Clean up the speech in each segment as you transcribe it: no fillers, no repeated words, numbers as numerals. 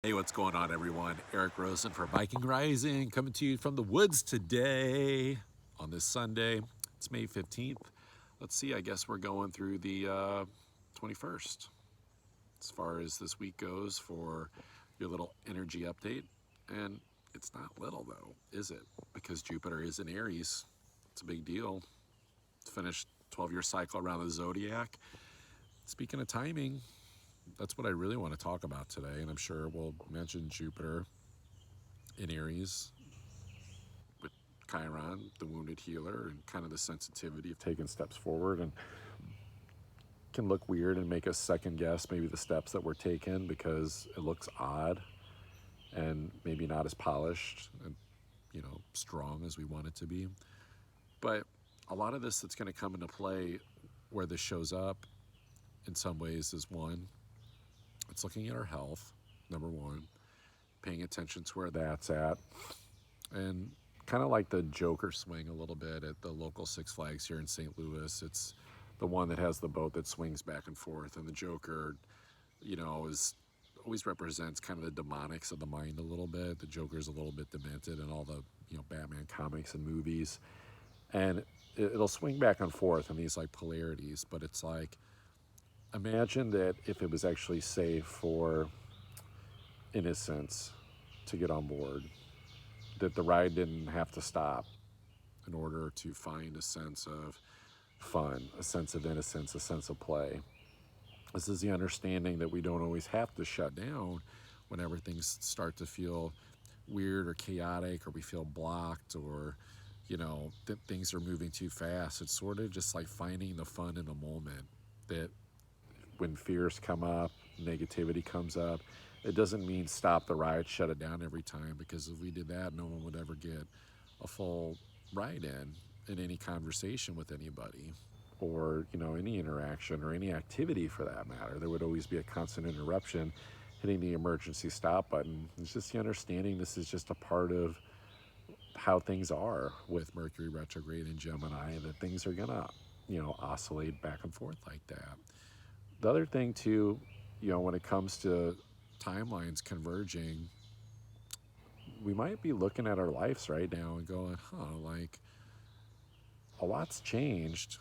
Hey, what's going on, everyone? Eric Rosen for Viking Rising, coming to you from the woods today on this Sunday. It's May 15th. Let's see, I guess we're going through the 21st as far as this week goes for your little energy update. And it's not little, though, is it? Because Jupiter is in Aries. It's a big deal. Finished 12-year cycle around the zodiac. Speaking of timing, that's what I really want to talk about today, and I'm sure we'll mention Jupiter in Aries with Chiron, the wounded healer, and kind of the sensitivity of taking steps forward, and can look weird and make us second guess maybe the steps that we're taking because it looks odd and maybe not as polished and strong as we want it to be. But a lot of this that's going to come into play where this shows up in some ways is one, it's looking at our health, number one, paying attention to where that's at, and kind of like the Joker swing a little bit at the local Six Flags here in St. Louis. It's the one that has the boat that swings back and forth, and the Joker, is always represents kind of the demonics of the mind a little bit. The Joker's a little bit demented in all the Batman comics and movies, and it'll swing back and forth in these like polarities. But it's like, imagine that if it was actually safe for innocence to get on board, that the ride didn't have to stop in order to find a sense of fun, a sense of innocence, a sense of play. This is the understanding that we don't always have to shut down whenever things start to feel weird or chaotic, or we feel blocked, or things are moving too fast. It's sort of just like finding the fun in a moment, that when fears come up, negativity comes up, it doesn't mean stop the ride, shut it down every time, because if we did that, no one would ever get a full ride in any conversation with anybody, or any interaction or any activity for that matter. There would always be a constant interruption, hitting the emergency stop button. It's just the understanding this is just a part of how things are with Mercury retrograde in Gemini, that things are gonna oscillate back and forth like that. The other thing too, when it comes to timelines converging, we might be looking at our lives right now and going, like, a lot's changed,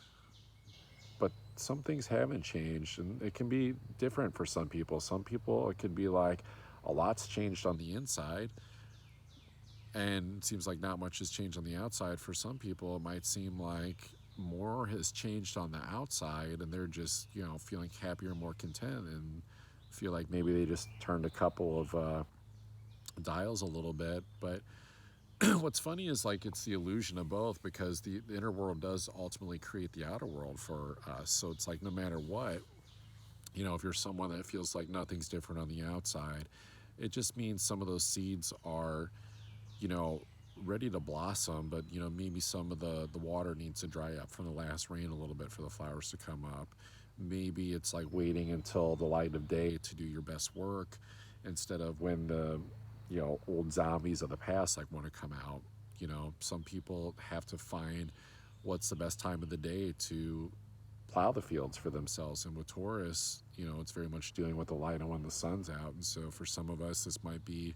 but some things haven't changed, and it can be different for some people. Some people, it could be like a lot's changed on the inside, and it seems like not much has changed on the outside. For some people, it might seem like more has changed on the outside, and they're just feeling happier and more content, and feel like maybe they just turned a couple of dials a little bit. But what's funny is, like, it's the illusion of both, because the inner world does ultimately create the outer world for us. So it's like, no matter what, if you're someone that feels like nothing's different on the outside, it just means some of those seeds are ready to blossom, but maybe some of the water needs to dry up from the last rain a little bit for the flowers to come up. Maybe it's like waiting until the light of day to do your best work, instead of when the old zombies of the past like want to come out. Some people have to find what's the best time of the day to plow the fields for themselves. And with Taurus, it's very much dealing with the light on when the sun's out. And so for some of us, this might be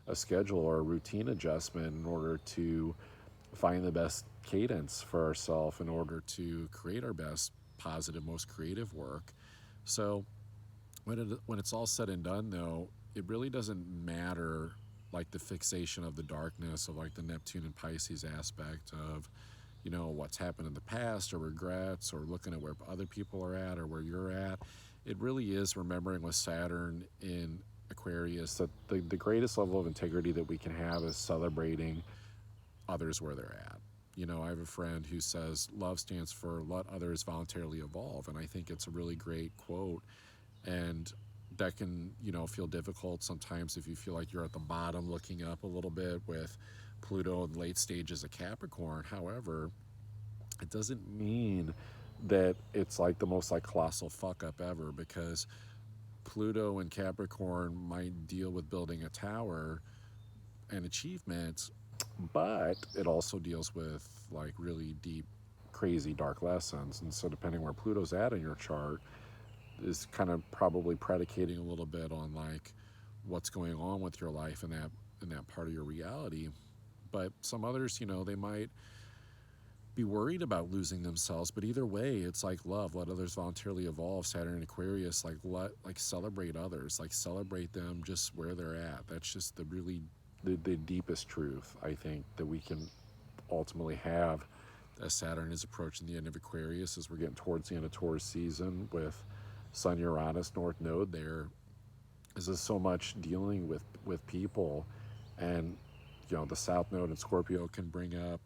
a schedule or a routine adjustment in order to find the best cadence for ourselves, in order to create our best, positive, most creative work. So when it's all said and done, though, it really doesn't matter, like, the fixation of the darkness of like the Neptune and Pisces aspect of what's happened in the past, or regrets, or looking at where other people are at or where you're at. It really is remembering with Saturn in Aquarius that the greatest level of integrity that we can have is celebrating others where they're at. I have a friend who says love stands for let others voluntarily evolve, and I think it's a really great quote. And that can feel difficult sometimes if you feel like you're at the bottom looking up a little bit with Pluto in late stages of Capricorn. However, it doesn't mean that it's like the most like colossal fuck up ever, because Pluto and Capricorn might deal with building a tower and achievements, but it also deals with like really deep, crazy, dark lessons. And so depending where Pluto's at in your chart is kind of probably predicating a little bit on like what's going on with your life in that part of your reality. But some others, they might be worried about losing themselves. But either way, it's like love. Let others voluntarily evolve. Saturn and Aquarius, like celebrate others, like celebrate them just where they're at. That's just the deepest truth I think that we can ultimately have as Saturn is approaching the end of Aquarius, as we're getting towards the end of Taurus season with Sun Uranus North Node there. Is this so much dealing with people, and the South Node in Scorpio can bring up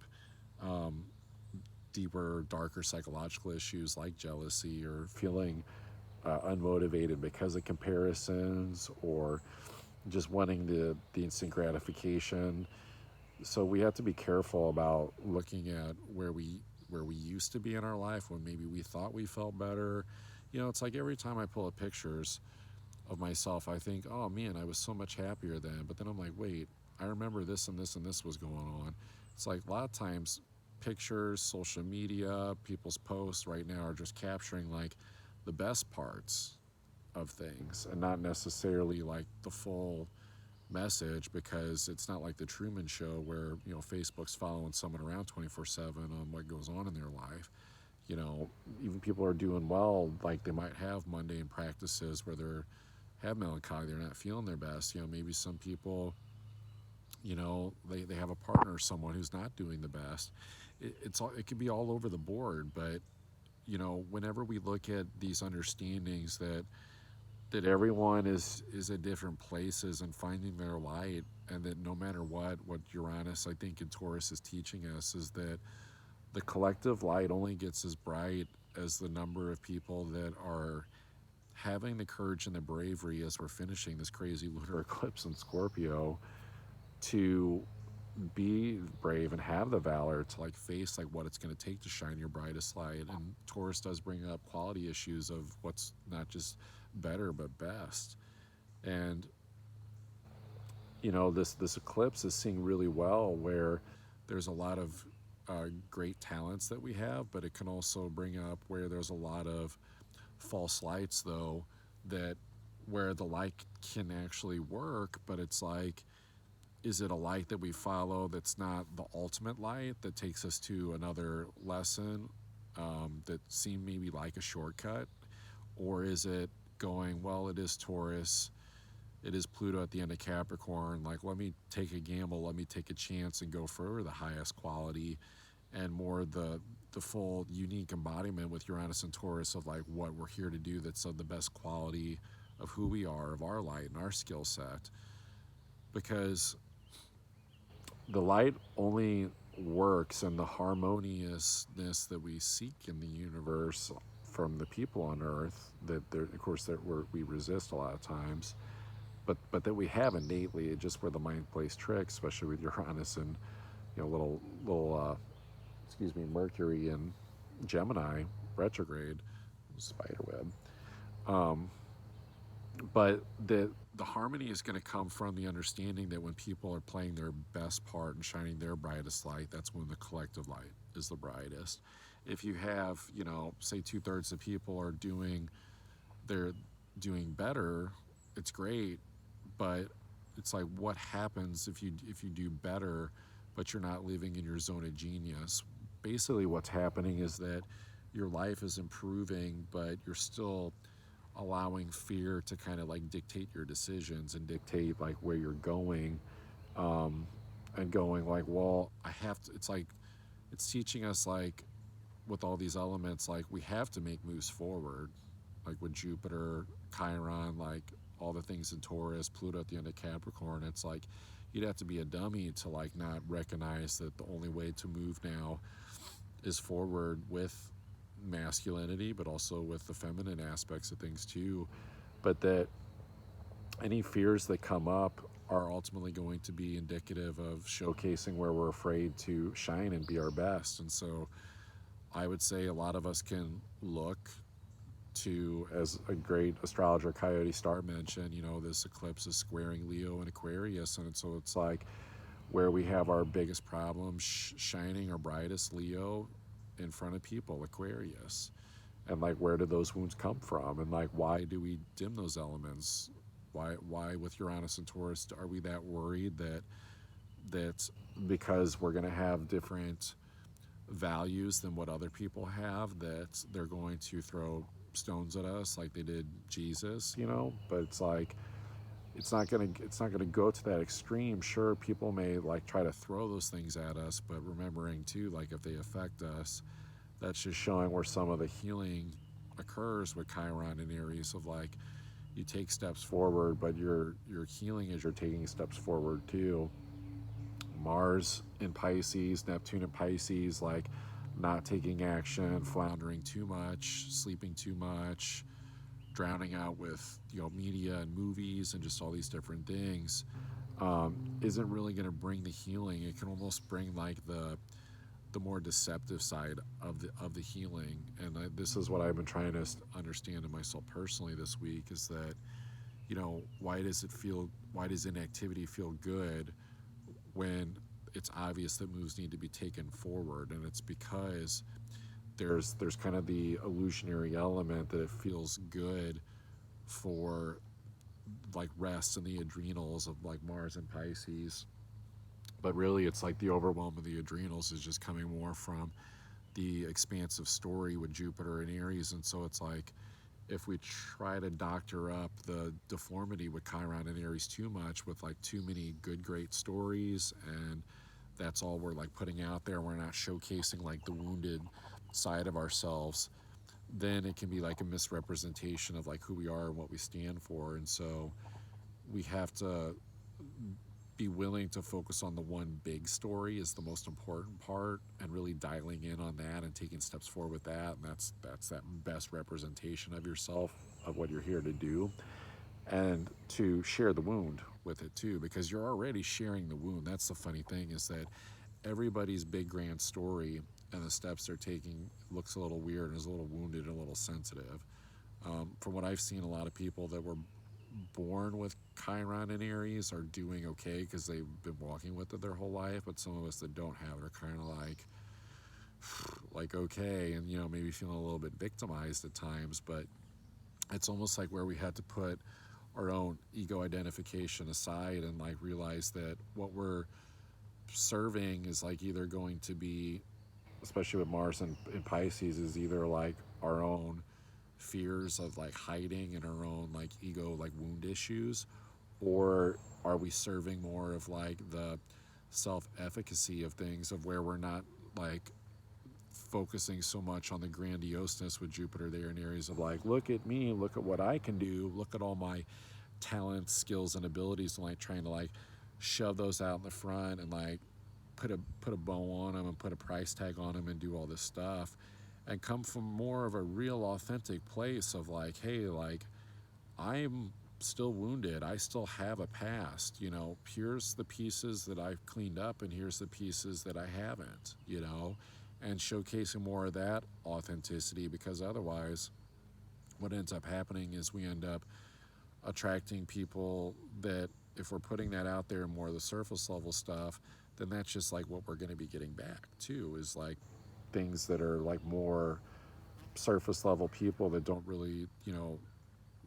deeper, darker psychological issues like jealousy or feeling unmotivated because of comparisons, or just wanting the instant gratification. So we have to be careful about looking at where we used to be in our life when maybe we thought we felt better. It's like every time I pull up pictures of myself, I think, oh man, I was so much happier then. But then I'm like, wait, I remember this and this and this was going on. It's like a lot of times pictures, social media, people's posts right now are just capturing like the best parts of things and not necessarily like the full message, because it's not like the Truman Show where Facebook's following someone around 24/7 on what goes on in their life. Even people are doing well, like they might have mundane practices where they're have melancholy, they're not feeling their best. Maybe some people, they have a partner or someone who's not doing the best. It could be all over the board, but whenever we look at these understandings that everyone is at different places and finding their light, and that no matter what Uranus, I think, in Taurus is teaching us is that the collective light only gets as bright as the number of people that are having the courage and the bravery, as we're finishing this crazy lunar eclipse in Scorpio, to be brave and have the valor to like face like what it's going to take to shine your brightest light. And Taurus does bring up quality issues of what's not just better but best. And this eclipse is seeing really well where there's a lot of great talents that we have, but it can also bring up where there's a lot of false lights, though, that where the light can actually work, but it's like, is it a light that we follow that's not the ultimate light that takes us to another lesson, that seemed maybe like a shortcut? Or is it going, well, it is Taurus, it is Pluto at the end of Capricorn, like, let me take a gamble, let me take a chance and go for the highest quality and more the full unique embodiment with Uranus and Taurus of like what we're here to do, that's of the best quality of who we are, of our light and our skill set. Because the light only works in the harmoniousness that we seek in the universe from the people on Earth, that there, of course, that we resist a lot of times, but that we have innately. It just where the mind plays tricks, especially with Uranus and little excuse me, Mercury and Gemini retrograde, spiderweb. But the harmony is going to come from the understanding that when people are playing their best part and shining their brightest light, that's when the collective light is the brightest. If you have, say 2/3 of people are they're doing better, it's great, but it's like, what happens if you do better, but you're not living in your zone of genius? Basically, what's happening is that your life is improving, but you're still allowing fear to kind of like dictate your decisions and dictate like where you're going, and going like, well, I have to. It's like it's teaching us like with all these elements, like we have to make moves forward, like with Jupiter, Chiron, like all the things in Taurus, Pluto at the end of Capricorn. It's like you'd have to be a dummy to like not recognize that the only way to move now is forward with masculinity, but also with the feminine aspects of things too. But that any fears that come up are ultimately going to be indicative of showcasing where we're afraid to shine and be our best. And so I would say a lot of us can look to, as a great astrologer Coyote Star mentioned, this eclipse is squaring Leo and Aquarius. And so it's like where we have our biggest problem, shining our brightest Leo in front of people, Aquarius. And like, where do those wounds come from? And like, why do we dim those elements? Why with Uranus and Taurus are we that worried that because we're going to have different values than what other people have, that they're going to throw stones at us like they did Jesus, you know? But it's like it's not gonna go to that extreme. Sure, people may like try to throw those things at us, but remembering too, like if they affect us, that's just showing where some of the healing occurs with Chiron and Aries of like you take steps forward, but you're healing as you're taking steps forward too. Mars in Pisces, Neptune in Pisces, like not taking action, floundering too much, sleeping too much, drowning out with media and movies and just all these different things, isn't really going to bring the healing. It can almost bring like the more deceptive side of the healing. And this is what I've been trying to understand in myself personally this week is that why does inactivity feel good when it's obvious that moves need to be taken forward? And it's because there's kind of the illusionary element that it feels good for like rest in the adrenals of like Mars and Pisces, but really it's like the overwhelm of the adrenals is just coming more from the expansive story with Jupiter and Aries. And so it's like if we try to doctor up the deformity with Chiron and Aries too much with like too many good great stories, and that's all we're like putting out there, we're not showcasing like the wounded side of ourselves, then it can be like a misrepresentation of like who we are and what we stand for. And so we have to be willing to focus on the one big story is the most important part, and really dialing in on that and taking steps forward with that. And that's that best representation of yourself, of what you're here to do, and to share the wound with it too, because you're already sharing the wound. That's the funny thing, is that everybody's big grand story and the steps they're taking looks a little weird and is a little wounded and a little sensitive. From what I've seen, a lot of people that were born with Chiron and Aries are doing okay because they've been walking with it their whole life, but some of us that don't have it are kind of like okay, and maybe feeling a little bit victimized at times. But it's almost like where we had to put our own ego identification aside and like realize that what we're serving is like either going to be, especially with Mars in Pisces, is either like our own fears of like hiding and our own like ego like wound issues, or are we serving more of like the self-efficacy of things, of where we're not like focusing so much on the grandioseness with Jupiter there in Aries of like, look at me, look at what I can do, look at all my talents, skills, and abilities, and like trying to like shove those out in the front and like put a bow on them and put a price tag on them and do all this stuff, and come from more of a real authentic place of like, hey, like I'm still wounded, I still have a past, here's the pieces that I've cleaned up and here's the pieces that I haven't, and showcasing more of that authenticity, because otherwise what ends up happening is we end up attracting people that, if we're putting that out there, more of the surface level stuff, then that's just like what we're going to be getting back too, is like things that are like more surface level people that don't really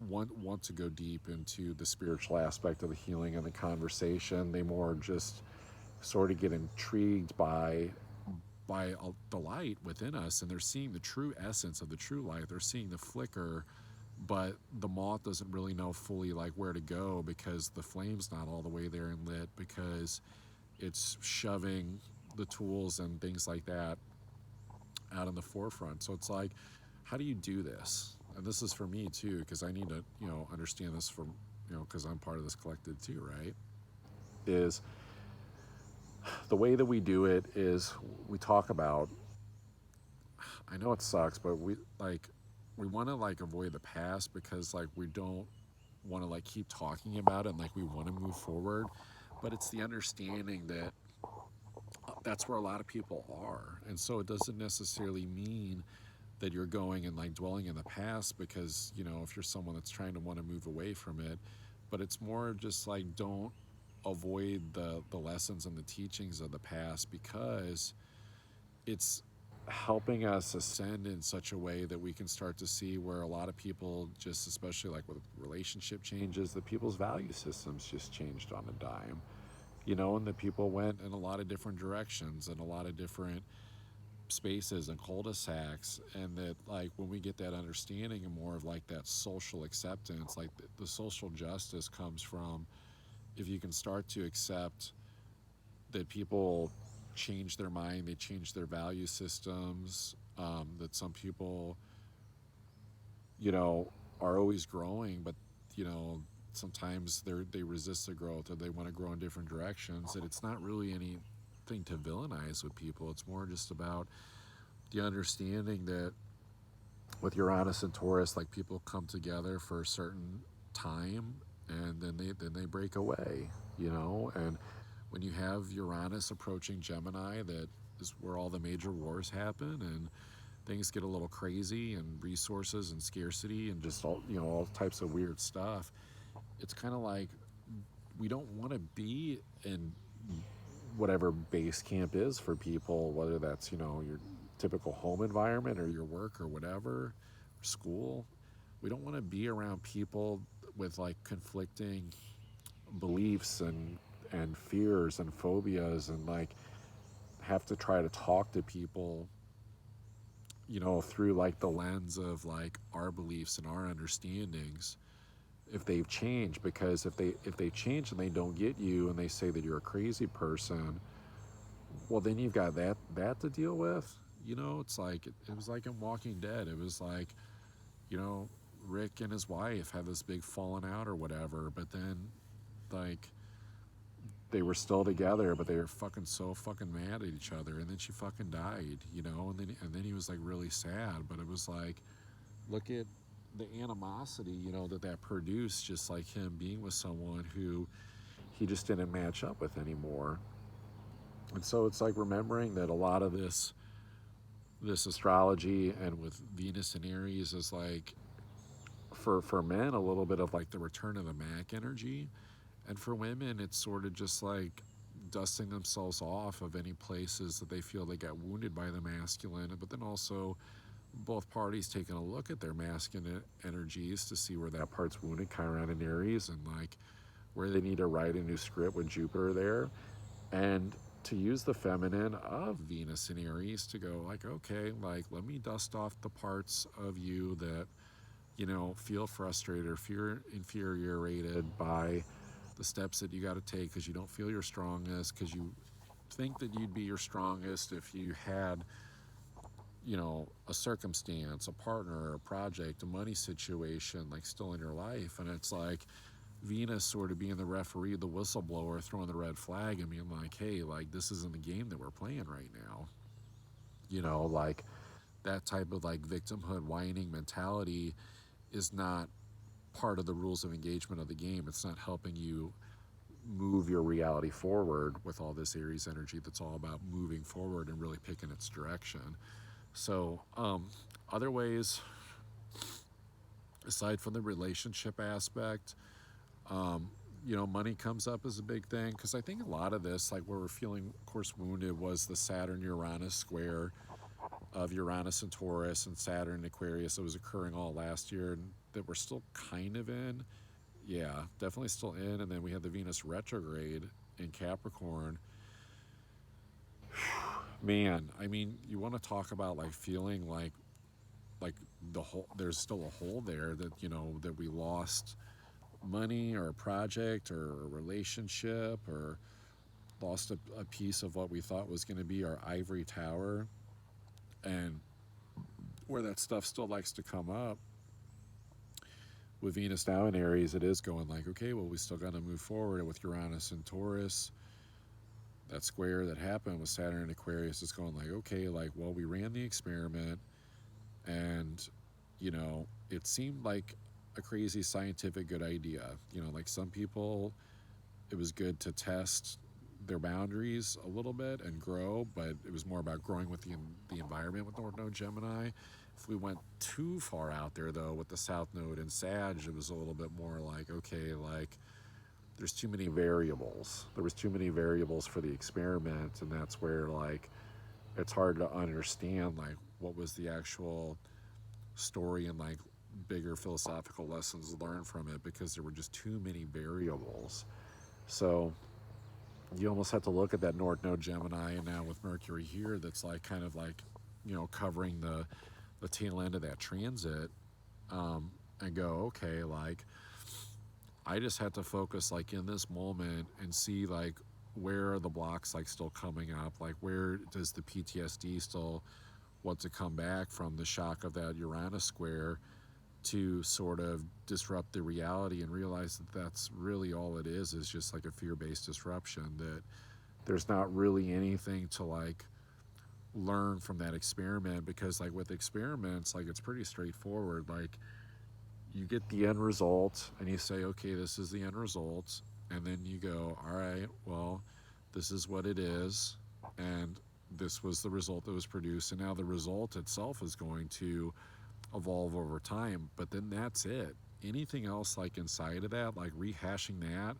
want to go deep into the spiritual aspect of the healing and the conversation. They more just sort of get intrigued by the light within us, and they're seeing the true essence of the true light. They're seeing the flicker, but the moth doesn't really know fully like where to go, because the flame's not all the way there and lit, because it's shoving the tools and things like that out in the forefront. So it's like, how do you do this? And this is for me too, because I need to understand this from because I'm part of this collective too, right? Is the way that we do it is we talk about, I know it sucks, but we want to like avoid the past, because like we don't want to like keep talking about it, and like we want to move forward. But it's the understanding that that's where a lot of people are. And so it doesn't necessarily mean that you're going and like dwelling in the past, because if you're someone that's trying to want to move away from it, but it's more just like, don't avoid the lessons and the teachings of the past, because it's helping us ascend in such a way that we can start to see where a lot of people, just especially like with relationship changes, that people's value systems just changed on a dime, and that people went in a lot of different directions and a lot of different spaces and cul-de-sacs, and that like when we get that understanding and more of like that social acceptance, like the social justice comes from if you can start to accept that people change their mind, they change their value systems, that some people, you know, are always growing, but, you know, sometimes they resist the growth or they want to grow in different directions. That it's not really anything to villainize with people. It's more just about the understanding that with Uranus and Taurus, like people come together for a certain time and then they break away, and when you have Uranus approaching Gemini, that is where all the major wars happen and things get a little crazy and resources and scarcity and just all types of weird stuff. It's kind of like we don't want to be in whatever base camp is for people, whether that's your typical home environment or your work or whatever, or school. We don't want to be around people with like conflicting beliefs and fears and phobias, and like have to try to talk to people through like the lens of like our beliefs and our understandings, if they've changed. Because if they change and they don't get you and they say that you're a crazy person, well, then you've got that to deal with. It's like it was like in Walking Dead. It was like, you know Rick and his wife had this big falling out or whatever, but then like they were still together, but they were fucking so fucking mad at each other, and then she fucking died, and then he was like really sad. But it was like, look at the animosity, that produced, just like him being with someone who he just didn't match up with anymore. And so it's like remembering that a lot of this astrology and with Venus and Aries is like, for men, a little bit of like the return of the Mac energy, and for women it's sort of just like dusting themselves off of any places that they feel they got wounded by the masculine, but then also both parties taking a look at their masculine energies to see where that part's wounded, Chiron and Aries, and like where they need to write a new script with Jupiter there, and to use the feminine of Venus and Aries to go like, okay, like let me dust off the parts of you that feel frustrated or feel infuriated by the steps that you got to take because you don't feel your strongest, because you think that you'd be your strongest if you had a circumstance, a partner, a project, a money situation like still in your life. And it's like Venus sort of being the referee, the whistleblower, throwing the red flag and being like, hey, like this isn't the game that we're playing right now. Like that type of like victimhood whining mentality is not part of the rules of engagement of the game. It's not helping you move your reality forward with all this Aries energy that's all about moving forward and really picking its direction. So, other ways, aside from the relationship aspect, money comes up as a big thing, because I think a lot of this, like where we're feeling, of course, wounded, was the Saturn Uranus square of Uranus and Taurus and Saturn and Aquarius that was occurring all last year and that we're still kind of in. Yeah, definitely still in. And then we had the Venus retrograde in Capricorn. Man, I mean, you want to talk about like feeling like the whole, there's still a hole there, that that we lost money or a project or a relationship, or lost a piece of what we thought was going to be our ivory tower, and where that stuff still likes to come up. With Venus now in Aries, it is going like, okay, well, we still got to move forward. With Uranus and Taurus, that square that happened with Saturn and Aquarius is going like, okay, like, well, we ran the experiment, and it seemed like a crazy scientific good idea. Like some people, it was good to test their boundaries a little bit and grow, but it was more about growing with the environment with North Node Gemini. If we went too far out there, though, with the South Node and Sag, it was a little bit more like, okay, like there's too many variables. There was too many variables for the experiment, and that's where like it's hard to understand like what was the actual story and like bigger philosophical lessons learned from it because there were just too many variables. So you almost have to look at that North Node Gemini and now with Mercury here, that's like kind of like, covering the tail end of that transit, and go, okay, like I just had to focus like in this moment and see like where are the blocks like still coming up, like where does the PTSD still want to come back from the shock of that Uranus square to sort of disrupt the reality and realize that that's really all it is just like a fear-based disruption, that there's not really anything to like learn from that experiment, because like with experiments, like it's pretty straightforward. Like you get the end result and you say, okay, this is the end result, and then you go, all right, well, this is what it is, and this was the result that was produced, and now the result itself is going to evolve over time, but then that's it. Anything else like inside of that, like rehashing that